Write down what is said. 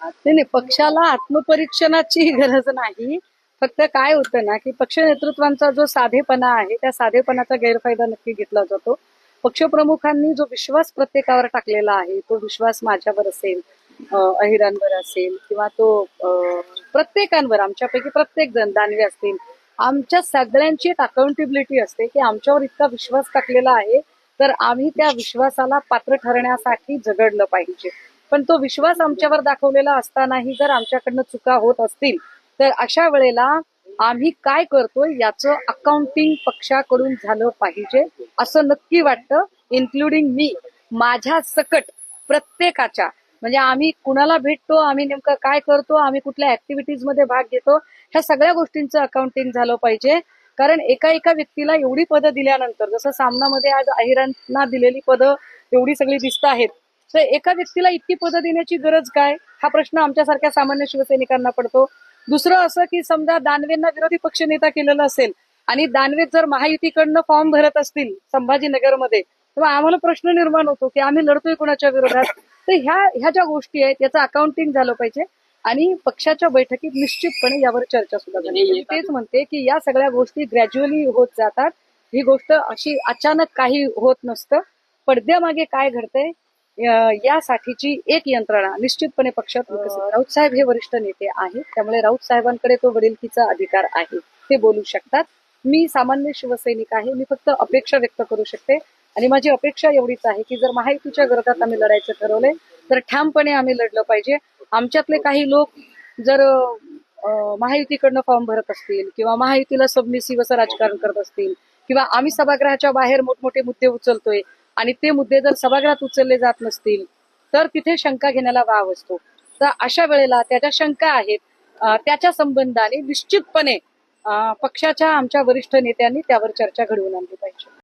नाही नाही, पक्षाला आत्मपरीक्षणाची गरज नाही. फक्त काय होतं ना, की पक्ष नेतृत्वांचा जो साधेपणा आहे, त्या साधेपणाचा गैरफायदा नक्की घेतला जातो. पक्षप्रमुखांनी जो विश्वास प्रत्येकावर टाकलेला आहे, तो विश्वास माझ्यावर असेल, अहिरांवर असेल, किंवा तो प्रत्येकांवर, आमच्यापैकी प्रत्येक जण, दानवे असतील, आमच्या सगळ्यांची एक अकाउंटेबिलिटी असते की आमच्यावर इतका विश्वास टाकलेला आहे, तर आम्ही त्या विश्वासाला पात्र ठरण्यासाठी झगडलं पाहिजे. पण तो विश्वास आमच्यावर दाखवलेला असतानाही जर आमच्याकडनं चुका होत असतील, तर अशा वेळेला आम्ही काय करतोय याचं अकाउंटिंग पक्षाकडून झालं पाहिजे, असं नक्की वाटतं. इन्क्लुडिंग मी, माझ्या सकट प्रत्येकाच्या, म्हणजे आम्ही कुणाला भेटतो, आम्ही नेमकं काय करतो, आम्ही कुठल्या ऍक्टिव्हिटीज मध्ये भाग घेतो, ह्या सगळ्या गोष्टींचं अकाउंटिंग झालं पाहिजे. कारण एका एका व्यक्तीला एवढी पदं दिल्यानंतर, जसं सामनामध्ये आज अहिरांना दिलेली पदं एवढी सगळी दिसत आहेत, तर एका व्यक्तीला इतकी पदं देण्याची गरज काय, हा प्रश्न आमच्यासारख्या सामान्य शिवसैनिकांना पडतो. दुसरं असं की समजा दानवेंना विरोधी पक्षनेता केलेलं असेल आणि दानवे जर महायुतीकडनं फॉर्म भरत असतील संभाजीनगरमध्ये, तेव्हा आम्हाला प्रश्न निर्माण होतो की आम्ही लढतोय कोणाच्या विरोधात. तर ह्या ज्या गोष्टी आहेत याचं अकाउंटिंग झालं पाहिजे आणि पक्षाच्या बैठकीत निश्चितपणे यावर चर्चा सुद्धा झाली. मी तेच म्हणते की या सगळ्या गोष्टी ग्रॅज्युअली होत जातात. ही गोष्ट अशी अचानक काही होत नसतं. पडद्यामागे काय घडतंय यासाठीची एक यंत्रणा निश्चितपणे पक्षात विकसित. राऊत साहेब हे वरिष्ठ नेते आहेत, त्यामुळे राऊत साहेबांकडे तो वडिलकीचा अधिकार आहे, ते बोलू शकतात. मी सामान्य शिवसैनिक आहे, मी फक्त अपेक्षा व्यक्त करू शकते आणि माझी अपेक्षा एवढीच आहे की जर महायुतीच्या विरोधात आम्ही लढायचं ठरवलंय तर ठामपणे आम्ही लढलं पाहिजे. आमच्यातले काही लोक जर महायुतीकडनं फॉर्म भरत असतील किंवा महायुतीला सबमिसिव्ह असं राजकारण करत असतील किंवा आम्ही सभागृहाच्या बाहेर मोठमोठे मुद्दे उचलतोय आणि ते मुद्दे जर सभागृहात उचलले जात नसतील, तर तिथे शंका घेण्याला वाव असतो. तर अशा वेळेला त्याच्या शंका आहेत, त्याच्या संबंधाने निश्चितपणे पक्षाच्या आमच्या वरिष्ठ नेत्यांनी त्यावर चर्चा घडवून आणली पाहिजे.